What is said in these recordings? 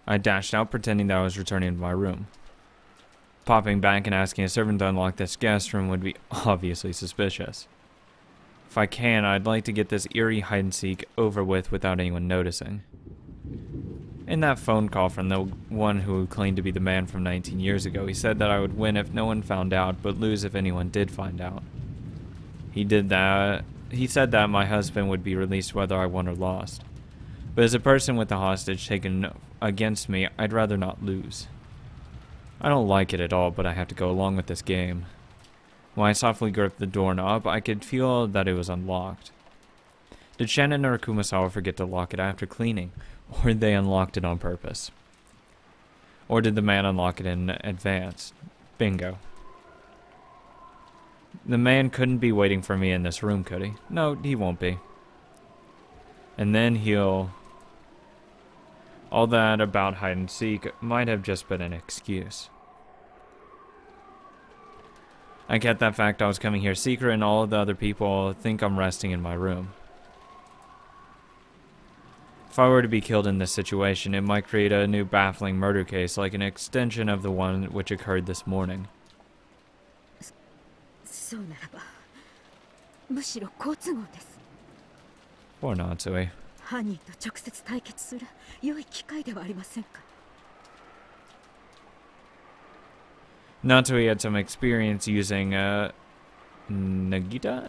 I dashed out, pretending that I was returning to my room. Popping back and asking a servant to unlock this guest room would be obviously suspicious. If I can, I'd like to get this eerie hide-and-seek over with without anyone noticing. In that phone call from the one who claimed to be the man from 19 years ago, he said that I would win if no one found out, but lose if anyone did find out. He said that my husband would be released whether I won or lost. But as a person with the hostage taken against me, I'd rather not lose. I don't like it at all, but I have to go along with this game. When I softly gripped the doorknob, I could feel that it was unlocked. Did Shannon or Kumasawa forget to lock it after cleaning, or they unlocked it on purpose? Or did the man unlock it in advance? Bingo. The man couldn't be waiting for me in this room, could he? No, he won't be. And then he'll... All that about hide and seek might have just been an excuse. I kept that fact I was coming here secret, and all of the other people think I'm resting in my room. If I were to be killed in this situation, it might create a new baffling murder case, like an extension of the one which occurred this morning. Poor Natsui. Natsui had some experience using Naginata?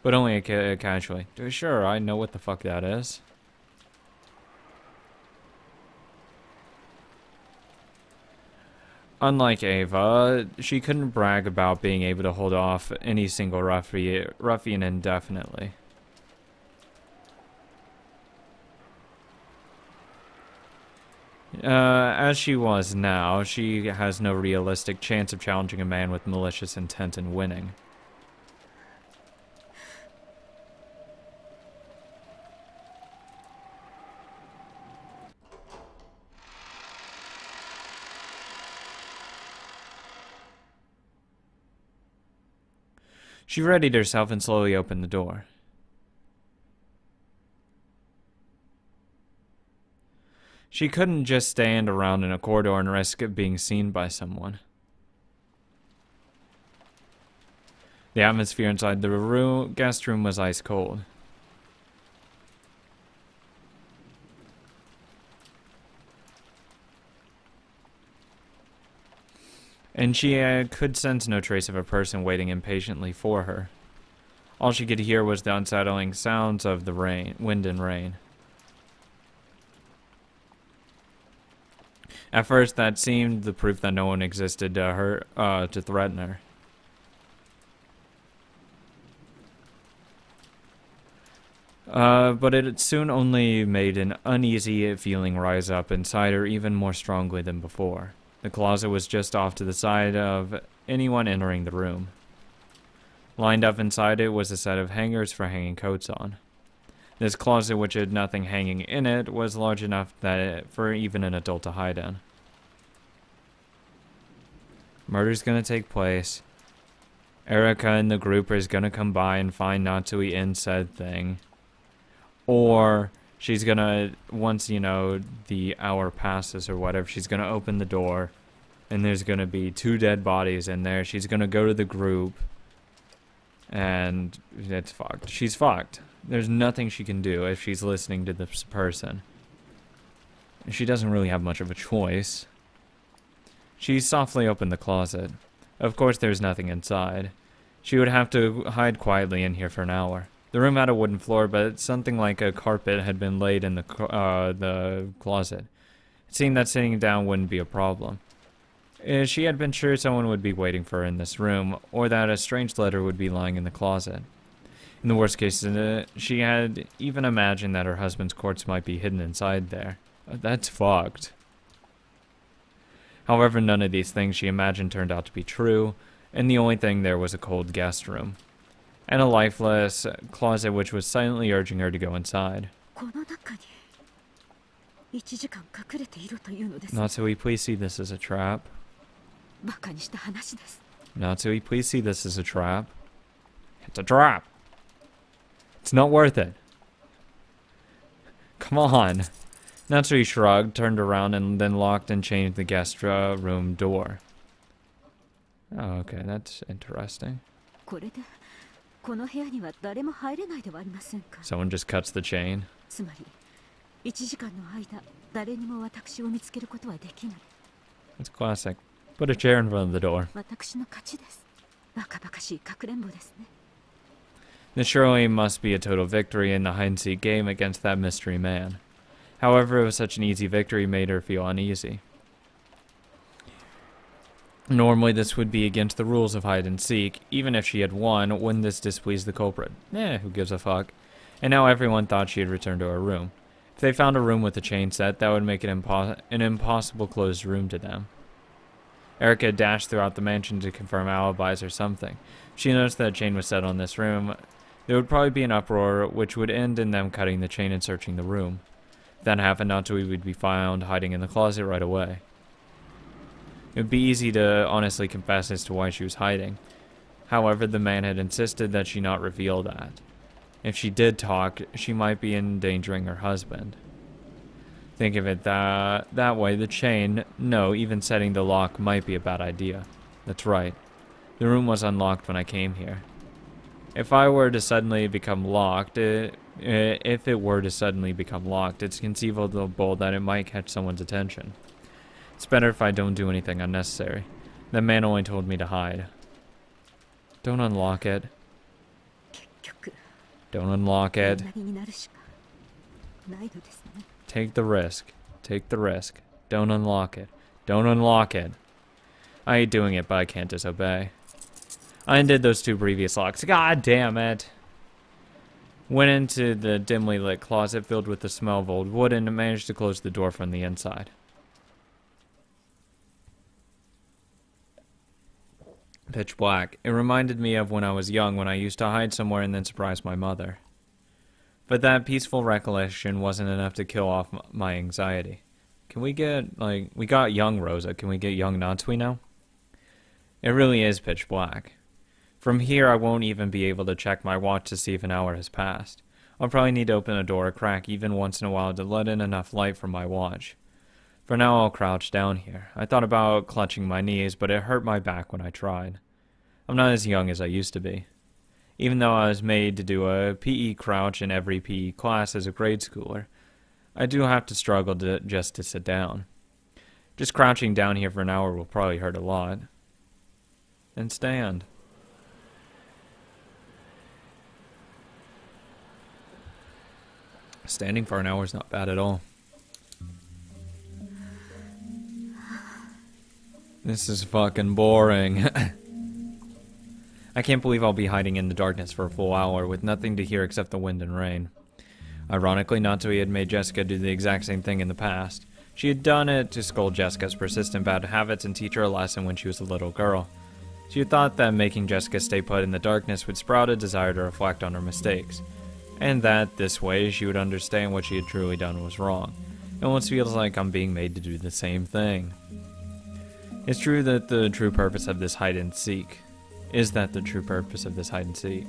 But only casually. Sure, I know what the fuck that is. Unlike Ava, she couldn't brag about being able to hold off any single ruffian indefinitely. As she was now, she has no realistic chance of challenging a man with malicious intent and winning. She readied herself and slowly opened the door. She couldn't just stand around in a corridor and risk being seen by someone. The atmosphere inside the guest room was ice cold. And she could sense no trace of a person waiting impatiently for her. All she could hear was the unsettling sounds of the wind and rain. At first, that seemed the proof that no one existed to threaten her. But it soon only made an uneasy feeling rise up inside her even more strongly than before. The closet was just off to the side of anyone entering the room. Lined up inside it was a set of hangers for hanging coats on. This closet, which had nothing hanging in it, was large enough for even an adult to hide in. Murder's gonna take place. Erica and the group is gonna come by and find Natsui in said thing. Or she's gonna, once, the hour passes or whatever, she's gonna open the door and there's gonna be 2 dead bodies in there. She's gonna go to the group and it's fucked. She's fucked. There's nothing she can do if she's listening to this person. She doesn't really have much of a choice. She softly opened the closet. Of course there's nothing inside. She would have to hide quietly in here for an hour. The room had a wooden floor, but something like a carpet had been laid in the closet. It seemed that sitting down wouldn't be a problem. She had been sure someone would be waiting for her in this room, or that a strange letter would be lying in the closet. In the worst case, she had even imagined that her husband's corpse might be hidden inside there. That's fucked. However, none of these things she imagined turned out to be true, and the only thing there was a cold guest room. And a lifeless closet which was silently urging her to go inside. Natsui, please see this as a trap. Natsui, please see this as a trap. It's a trap. It's not worth it. Come on. Natsui shrugged, turned around, and then locked and chained the guest room door. Oh, okay, that's interesting. Someone just cuts the chain. That's classic. Put a chair in front of the door. This surely must be a total victory in the hide-and-seek game against that mystery man. However, it was such an easy victory made her feel uneasy. Normally, this would be against the rules of hide-and-seek. Even if she had won, wouldn't this displease the culprit? Who gives a fuck? And now everyone thought she had returned to her room. If they found a room with a chain set, that would make it an impossible closed room to them. Erica dashed throughout the mansion to confirm alibis or something. If she noticed that a chain was set on this room, there would probably be an uproar, which would end in them cutting the chain and searching the room. If that happened, Natsui would be found hiding in the closet right away. It would be easy to honestly confess as to why she was hiding. However, the man had insisted that she not reveal that. If she did talk, she might be endangering her husband. Think of it that way, the chain, no, even setting the lock might be a bad idea. That's right. The room was unlocked when I came here. If it were to suddenly become locked, it's conceivable that it might catch someone's attention. It's better if I don't do anything unnecessary. That man only told me to hide. Don't unlock it. Don't unlock it. Take the risk. Take the risk. Don't unlock it. Don't unlock it. I hate doing it, but I can't disobey. I undid those 2 previous locks. God damn it. Went into the dimly lit closet filled with the smell of old wood and managed to close the door from the inside. Pitch black. It reminded me of when I was young, when I used to hide somewhere and then surprise my mother. But that peaceful recollection wasn't enough to kill off my anxiety. Can we get, we got young Rosa. Can we get young Natsui now? It really is pitch black. From here, I won't even be able to check my watch to see if an hour has passed. I'll probably need to open a door or crack even once in a while to let in enough light from my watch. For now, I'll crouch down here. I thought about clutching my knees, but it hurt my back when I tried. I'm not as young as I used to be. Even though I was made to do a PE crouch in every PE class as a grade schooler, I do have to struggle just to sit down. Just crouching down here for an hour will probably hurt a lot. And stand. Standing for an hour is not bad at all. This is fucking boring. I can't believe I'll be hiding in the darkness for a full hour with nothing to hear except the wind and rain. Ironically, Natsui had made Jessica do the exact same thing in the past. She had done it to scold Jessica's persistent bad habits and teach her a lesson when she was a little girl. She had thought that making Jessica stay put in the darkness would sprout a desire to reflect on her mistakes, and that this way she would understand what she had truly done was wrong. It almost feels like I'm being made to do the same thing. It's true that the true purpose of this hide-and-seek. Is that the true purpose of this hide-and-seek?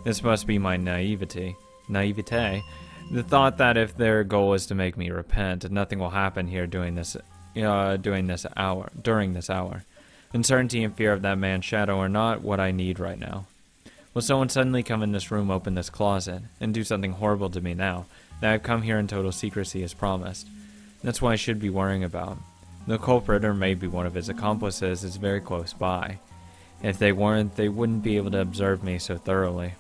This must be my naivete. The thought that if their goal is to make me repent, nothing will happen here during this hour. Uncertainty and fear of that man's shadow are not what I need right now. Will someone suddenly come in this room, open this closet, and do something horrible to me now that I've come here in total secrecy as promised? That's what I should be worrying about. The culprit, or maybe one of his accomplices, is very close by. If they weren't, they wouldn't be able to observe me so thoroughly.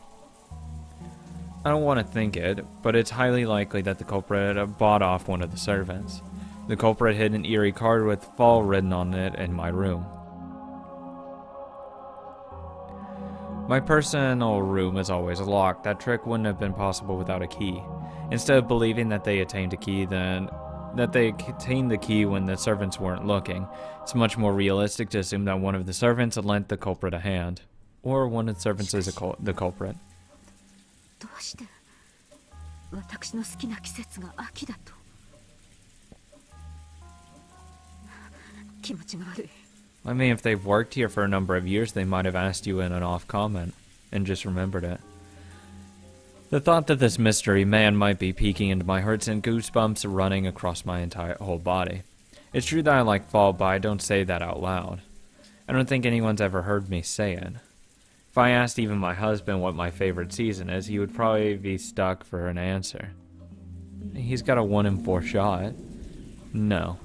I don't want to think it, but it's highly likely that the culprit bought off one of the servants. The culprit hid an eerie card with "fall" written on it in my room. My personal room is always locked. That trick wouldn't have been possible without a key. Instead of believing that they attained the key when the servants weren't looking, it's much more realistic to assume that one of the servants had lent the culprit a hand. Or one of the servants is the culprit. I mean, if they've worked here for a number of years, they might have asked you in an off comment and just remembered it. The thought that this mystery man might be peeking into my heart sent goosebumps running across my whole body. It's true that I like fall, but I don't say that out loud. I don't think anyone's ever heard me say it. If I asked even my husband what my favorite season is, he would probably be stuck for an answer. He's got a 1 in 4 shot. No.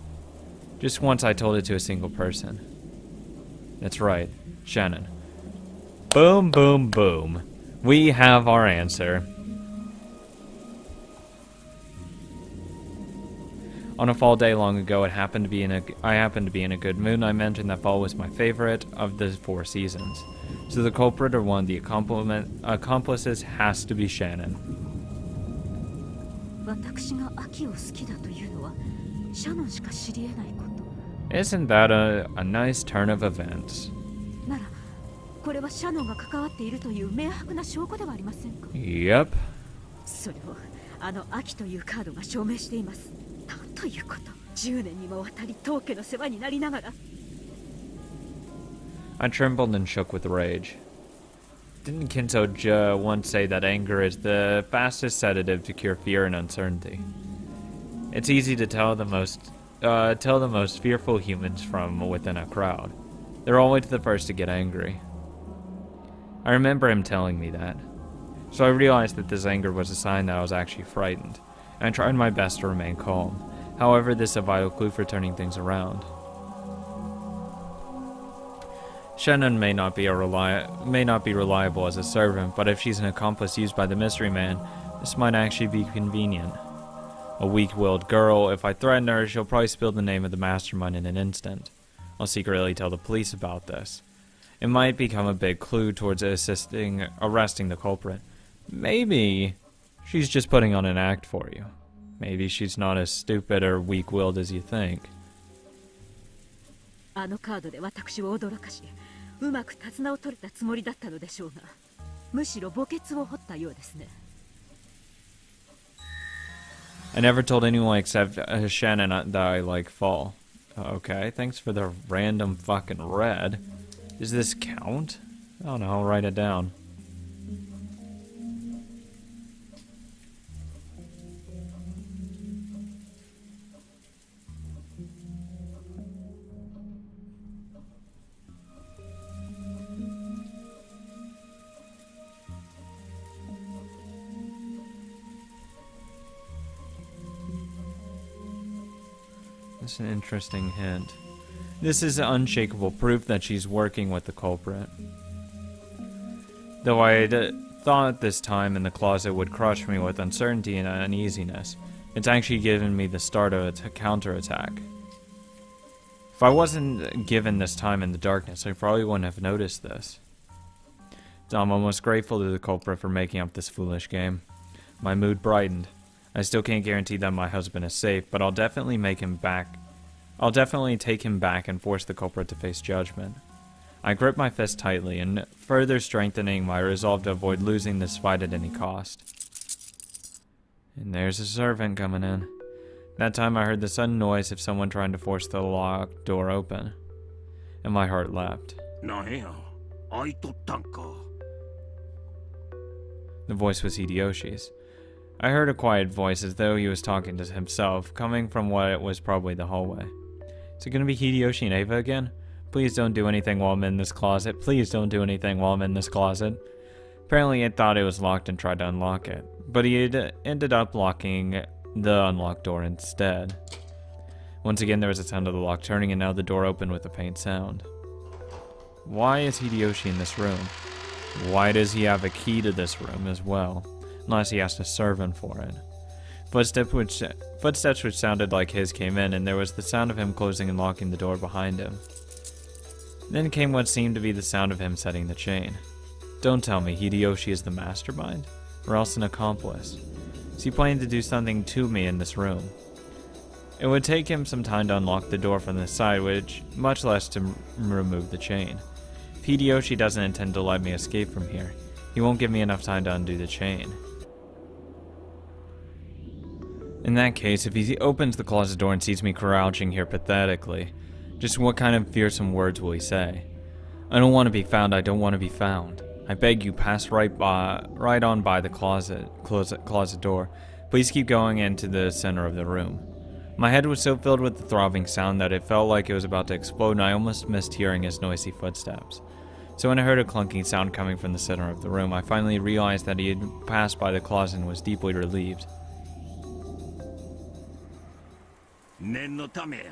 Just once I told it to a single person. That's right, Shannon. Boom, boom, boom. We have our answer. On a fall day long ago, I happened to be in a good mood, and I mentioned that fall was my favorite of the 4 seasons. So the culprit or one of the accomplices has to be Shannon. Isn't that a nice turn of events? Yep. それをあの秋というカードが証明しています。なんということ。10年にもわたり当家の世話になりながら。I trembled and shook with rage. Didn't Kinso once say that anger is the fastest sedative to cure fear and uncertainty? It's easy to tell the most fearful humans from within a crowd. They're always the first to get angry. I remember him telling me that. So I realized that this anger was a sign that I was actually frightened, and I tried my best to remain calm. However, this is a vital clue for turning things around. Shannon may not be reliable as a servant, but if she's an accomplice used by the mystery man, this might actually be convenient. A weak-willed girl, if I threaten her, she'll probably spill the name of the mastermind in an instant. I'll secretly tell the police about this. It might become a big clue towards arresting the culprit. Maybe she's just putting on an act for you. Maybe she's not as stupid or weak-willed as you think. あのカードで私を驚かし、うまく手綱を取れたつもりだったのでしょうが、むしろ墓穴を掘ったようですね。I never told anyone except Shannon that I like fall. Okay, thanks for the random fucking red. Does this count? I don't know, I'll write it down. That's an interesting hint. This is unshakable proof that she's working with the culprit. Though I thought this time in the closet would crush me with uncertainty and uneasiness, it's actually given me the start of a counterattack. If I wasn't given this time in the darkness, I probably wouldn't have noticed this. I'm almost grateful to the culprit for making up this foolish game. My mood brightened. I still can't guarantee that my husband is safe, but I'll definitely take him back and force the culprit to face judgment. I grip my fist tightly, and further strengthening my resolve to avoid losing this fight at any cost. And there's a servant coming in. That time I heard the sudden noise of someone trying to force the locked door open, and my heart leapt. The voice was Hideyoshi's. I heard a quiet voice as though he was talking to himself, coming from what was probably the hallway. Is it gonna be Hideyoshi and Ava again? Please don't do anything while I'm in this closet. Please don't do anything while I'm in this closet. Apparently it thought it was locked and tried to unlock it, but he ended up locking the unlocked door instead. Once again there was a sound of the lock turning, and now the door opened with a faint sound. Why is Hideyoshi in this room? Why does he have a key to this room as well? Unless he asked a servant for it. Footsteps which sounded like his came in, and there was the sound of him closing and locking the door behind him. Then came what seemed to be the sound of him setting the chain. Don't tell me Hideyoshi is the mastermind, or else an accomplice. Is he planning to do something to me in this room? It would take him some time to unlock the door from the side, much less to remove the chain. If Hideyoshi doesn't intend to let me escape from here, he won't give me enough time to undo the chain. In that case, if he opens the closet door and sees me crouching here pathetically, just what kind of fearsome words will he say? I don't want to be found, I don't want to be found. I beg you, pass right on by the closet door. Please keep going into the center of the room. My head was so filled with the throbbing sound that it felt like it was about to explode, and I almost missed hearing his noisy footsteps. So when I heard a clunking sound coming from the center of the room, I finally realized that he had passed by the closet and was deeply relieved. 念のためや。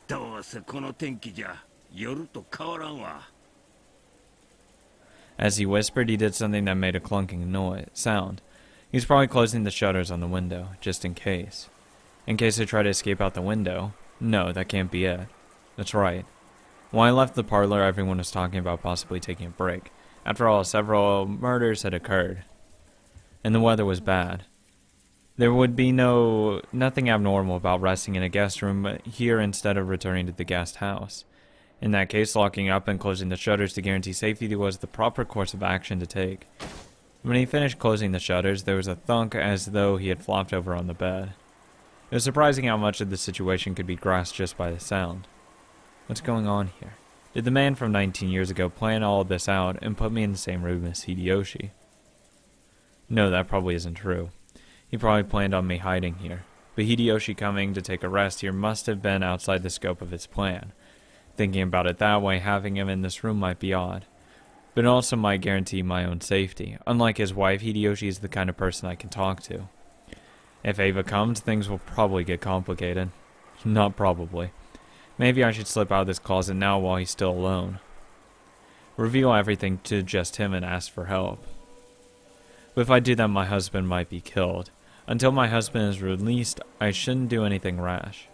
どうせこの天気じゃ夜と変わらんわ。 As he whispered, he did something that made a clunking sound. He was probably closing the shutters on the window, just in case. In case I tried to escape out the window. No, that can't be it. That's right. When I left the parlor, everyone was talking about possibly taking a break. After all, several murders had occurred. And the weather was bad. There would be nothing abnormal about resting in a guest room here instead of returning to the guest house. In that case, locking up and closing the shutters to guarantee safety was the proper course of action to take. When he finished closing the shutters, there was a thunk as though he had flopped over on the bed. It was surprising how much of the situation could be grasped just by the sound. What's going on here? Did the man from 19 years ago plan all of this out and put me in the same room as Hideyoshi? No, that probably isn't true. He probably planned on me hiding here. But Hideyoshi coming to take a rest here must have been outside the scope of his plan. Thinking about it that way, having him in this room might be odd. But it also might guarantee my own safety. Unlike his wife, Hideyoshi is the kind of person I can talk to. If Ava comes, things will probably get complicated. Not probably. Maybe I should slip out of this closet now while he's still alone. Reveal everything to just him and ask for help. But if I do that, my husband might be killed. Until my husband is released, I shouldn't do anything rash.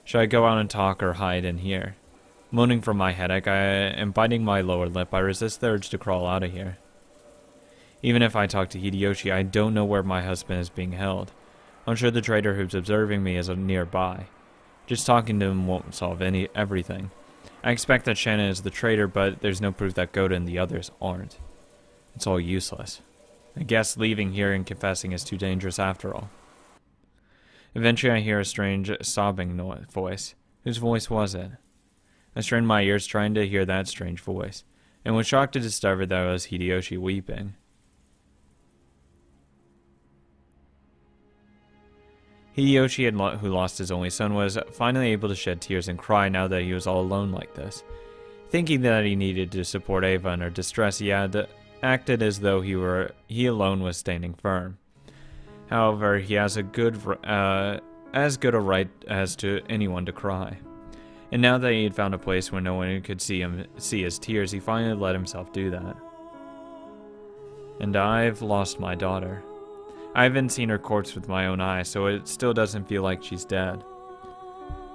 Should I go out and talk or hide in here? Moaning from my headache, and biting my lower lip, I resist the urge to crawl out of here. Even if I talk to Hideyoshi, I don't know where my husband is being held. I'm sure the trader who's observing me is nearby. Just talking to him won't solve everything. I expect that Shannon is the traitor, but there's no proof that Goda and the others aren't. It's all useless. I guess leaving here and confessing is too dangerous after all. Eventually I hear a strange sobbing voice. Whose voice was it? I strained my ears trying to hear that strange voice, and was shocked to discover that it was Hideyoshi weeping. Hideyoshi, who lost his only son, was finally able to shed tears and cry now that he was all alone like this. Thinking that he needed to support Ava in her distress, he had acted as though he alone was standing firm. However, he has as good a right as to anyone to cry. And now that he had found a place where no one could see his tears, he finally let himself do that. And I've lost my daughter. I haven't seen her corpse with my own eyes, so it still doesn't feel like she's dead.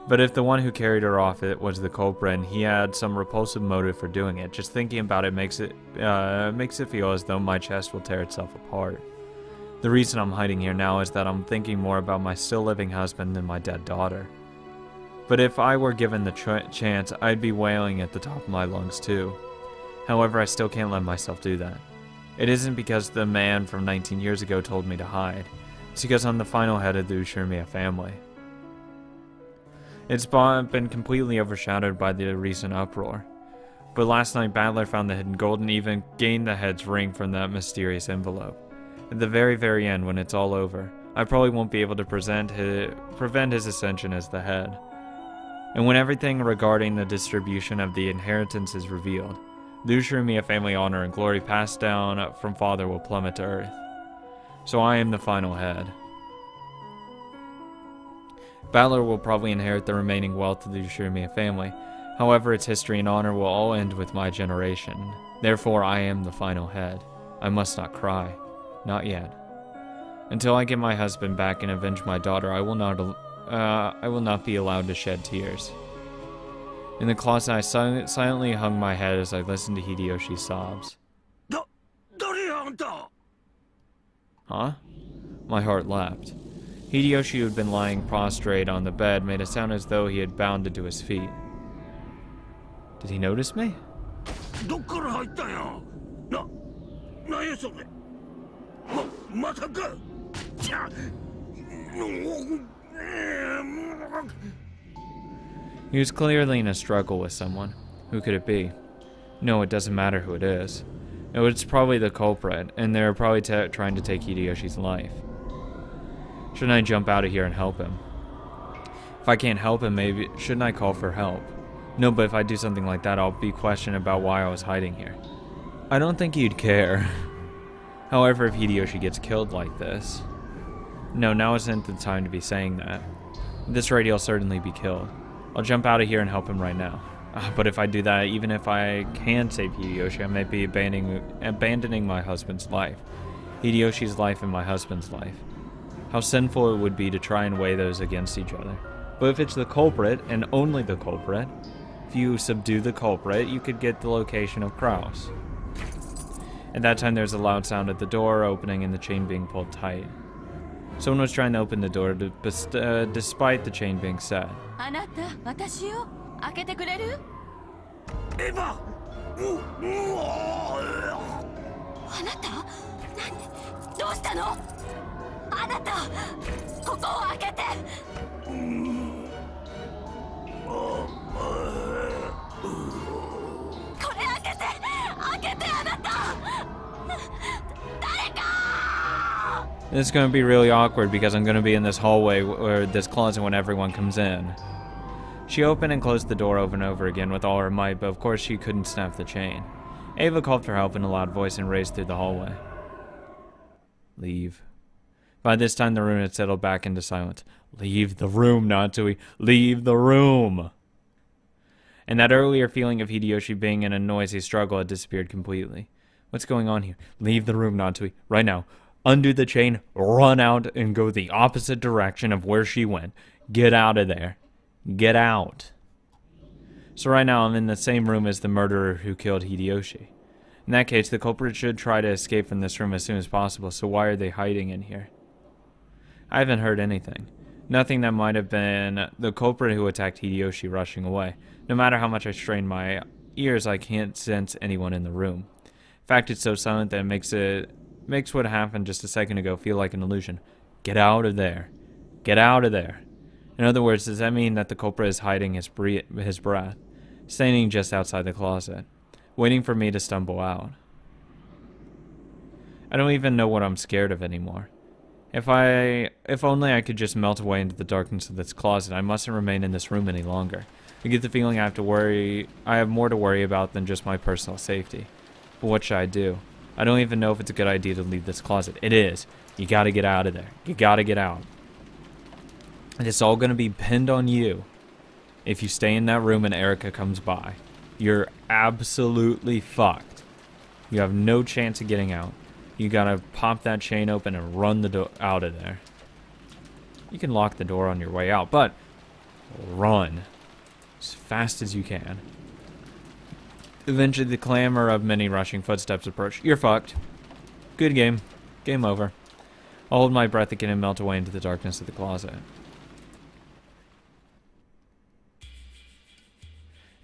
But if the one who carried her off was the culprit, and he had some repulsive motive for doing it, just thinking about it makes it feel as though my chest will tear itself apart. The reason I'm hiding here now is that I'm thinking more about my still living husband than my dead daughter. But if I were given the chance, I'd be wailing at the top of my lungs too. However, I still can't let myself do that. It isn't because the man from 19 years ago told me to hide. It's because I'm the final head of the Ushirimiya family. It's been completely overshadowed by the recent uproar. But last night, Battler found the hidden gold and even gained the head's ring from that mysterious envelope. At the very, very end, when it's all over, I probably won't be able to prevent his ascension as the head. And when everything regarding the distribution of the inheritance is revealed, the Ushirimiya family honor and glory passed down from father will plummet to earth. So I am the final head. Battler will probably inherit the remaining wealth of the Ushirimiya family. However, its history and honor will all end with my generation. Therefore, I am the final head. I must not cry. Not yet. Until I get my husband back and avenge my daughter, I will not be allowed to shed tears. In the closet, I silently hung my head as I listened to Hideyoshi's sobs. Huh? My heart leapt. Hideyoshi, who had been lying prostrate on the bed, made a sound as though he had bounded to his feet. Did he notice me? He was clearly in a struggle with someone. Who could it be? No, it doesn't matter who it is. It's probably the culprit, and they're probably trying to take Hideyoshi's life. Shouldn't I jump out of here and help him? If I can't help him, maybe shouldn't I call for help? No, but if I do something like that, I'll be questioned about why I was hiding here. I don't think he'd care. However, if Hideyoshi gets killed like this... No, now isn't the time to be saying that. At this rate, he'll certainly be killed. I'll jump out of here and help him right now. But if I do that, even if I can save Hideyoshi, I might be abandoning my husband's life. Hideyoshi's life and my husband's life. How sinful it would be to try and weigh those against each other. But if it's the culprit, and only the culprit, if you subdue the culprit, you could get the location of Kraus. At that time, there's a loud sound at the door opening and the chain being pulled tight. Someone was trying to open the door despite the chain being set. あなた、私を開けてくれる？エヴァあなた？何？どうしたの？あなた、ここを開けて。これ開けて、開けてあなた。誰か。This is going to be really awkward because I'm going to be in this hallway or this closet when everyone comes in. She opened and closed the door over and over again with all her might, but of course she couldn't snap the chain. Ava called for help in a loud voice and raced through the hallway. Leave. By this time the room had settled back into silence. Leave the room, Natsui. Leave the room! And that earlier feeling of Hideyoshi being in a noisy struggle had disappeared completely. What's going on here? Leave the room, Natsui. Right now. Undo the chain, run out, and go the opposite direction of where she went. Get out of there. Get out. So right now I'm in the same room as the murderer who killed Hideyoshi. In that case, the culprit should try to escape from this room as soon as possible, so why are they hiding in here? I haven't heard anything. Nothing that might have been the culprit who attacked Hideyoshi rushing away. No matter how much I strain my ears, I can't sense anyone in the room. In fact, it's so silent that it makes what happened just a second ago feel like an illusion. Get out of there. Get out of there. In other words, does that mean that the culprit is hiding his breath, standing just outside the closet, waiting for me to stumble out? I don't even know what I'm scared of anymore. If only I could just melt away into the darkness of this closet, I mustn't remain in this room any longer. I get the feeling I have more to worry about than just my personal safety. But what should I do? I don't even know if it's a good idea to leave this closet. It is. You gotta get out of there. You gotta get out. And it's all gonna be pinned on you if you stay in that room and Erica comes by. You're absolutely fucked. You have no chance of getting out. You gotta pop that chain open and run the door out of there. You can lock the door on your way out, but run as fast as you can. Eventually, the clamor of many rushing footsteps approached. You're fucked. Good game. Game over. I'll hold my breath again and melt away into the darkness of the closet.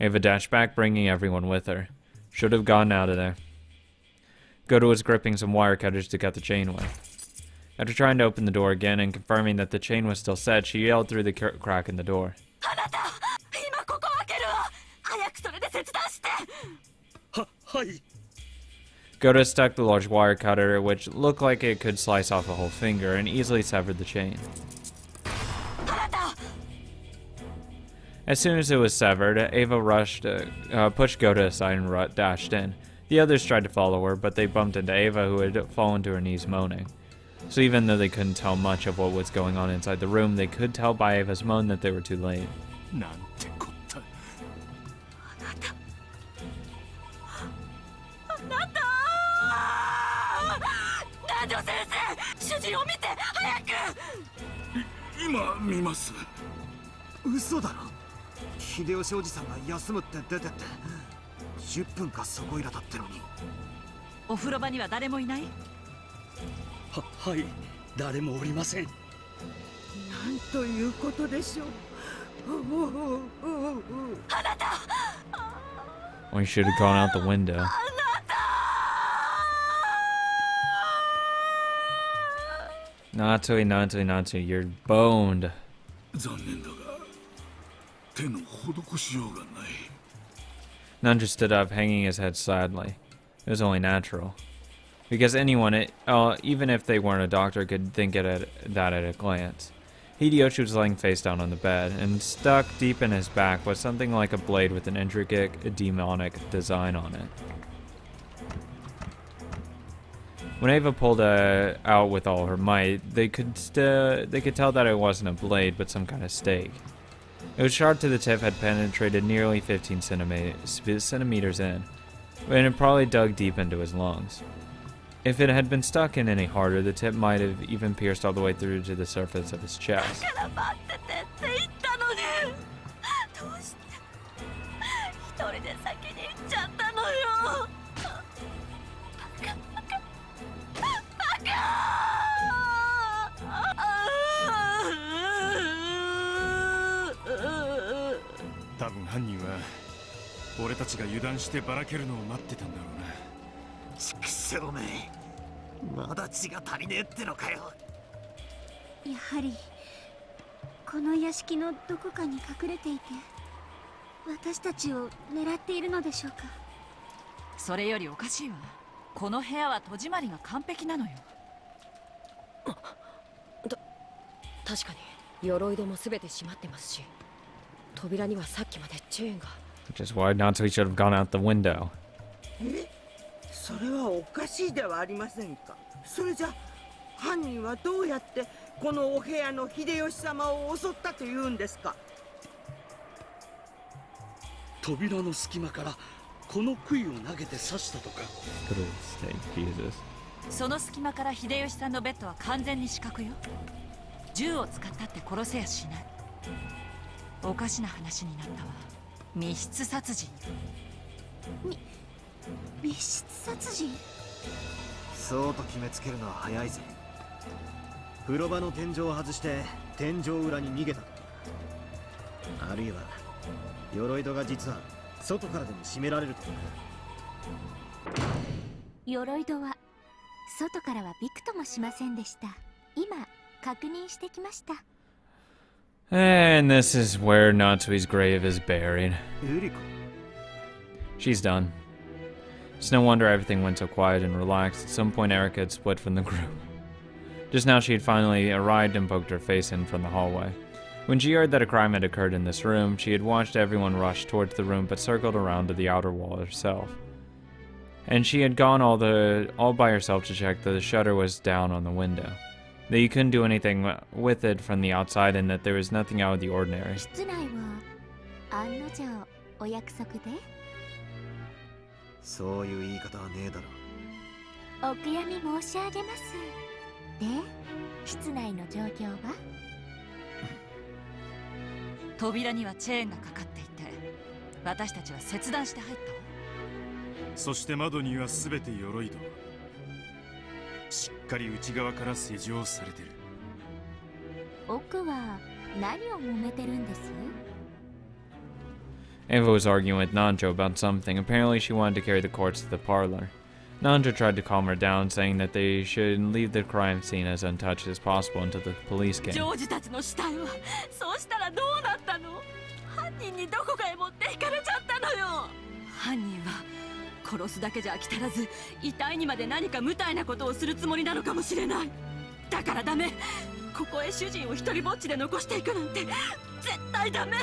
Ava dashed back, bringing everyone with her. Should have gotten out of there. Goto was gripping some wire cutters to cut the chain away. After trying to open the door again and confirming that the chain was still set, she yelled through the crack in the door. Goto stuck the large wire cutter, which looked like it could slice off a whole finger, and easily severed the chain. As soon as it was severed, Ava pushed Goto aside and dashed in. The others tried to follow her, but they bumped into Ava, who had fallen to her knees moaning. So even though they couldn't tell much of what was going on inside the room, they could tell by Ava's moan that they were too late. Or you should have gone out the window. Natsui, you're boned. Nanjo stood up, hanging his head sadly. It was only natural. Because anyone, even if they weren't a doctor, could think that at a glance. Hideyoshi was lying face down on the bed, and stuck deep in his back was something like a blade with an intricate demonic design on it. When Ava pulled it out with all her might, they could tell that it wasn't a blade, but some kind of stake. It was sharp to the tip, had penetrated nearly 15 centimeters in, and it probably dug deep into his lungs. If it had been stuck in any harder, the tip might have even pierced all the way through to the surface of his chest. だから待っててって言ったのに、どうして一人で先に行っちゃったのよ。バカ。多分犯人は俺たちが油断してばらけるのを待ってたんだろうな。ちくしょうめ、まだ血が足りねえってのかよ。やはりこの屋敷のどこかに隠れていて、私たちを狙っているのでしょうか。それよりおかしいわ。この部屋は戸締まりが完璧なのよ。確かに鎧戸も全て閉まってますし、扉にはさっきまでチェーンが。Which is why Natsui should have gone out the window. それはおかしいではありませんか。それじゃ犯人はどうやってこのお部屋の秀吉様を襲ったというんですか。扉の隙間からこの杭を投げて刺したとか。その隙間から秀吉さんのベッドは完全に死角よ。銃を使ったって殺せやしない。おかしな話になったわ。密室殺人。密室殺人。そうと決めつけるのは早いぜ。風呂場の天井を外して天井裏に逃げたとか、あるいは鎧戸が実は外からでも閉められるとか。鎧戸は外からはびくともしませんでした。今確認してきました。And this is where Natsui's grave is buried. ユリコ。 She's done. It's no wonder everything went so quiet and relaxed. At some point, Erica had split from the group. Just now, she had finally arrived and poked her face in from the hallway. When she heard that a crime had occurred in this room, she had watched everyone rush towards the room but circled around to the outer wall herself. And she had gone all by herself to check that the shutter was down on the window. That you couldn't do anything with it from the outside and that there was nothing out of the ordinary. 室内を案の定お約束で。そういう言い方はねえだろ。お悔やみ申し上げます。で、室内の状況は？扉にはチェーンがかかっていて、私たちは切断して入ったわ。そして窓には全て鎧戸。しっかり内側から施錠されてる。奥は何を揉めてるんです？ Ava was arguing with Nanjo about something. Apparently, she wanted to carry the corpse to the parlor. Nanjo tried to calm her down, saying that they should leave the crime scene as untouched as possible until the police came. ジョージたちの死体はそうしたらどうなったの。犯人にどこかへ持っていかれちゃったのよ。犯人は殺すだけじゃ飽き足らず、遺体にまで何か無体なことをするつもりなのかもしれない。だからダメ。ここへ主人を一人ぼっちで残していくなんて絶対ダメ。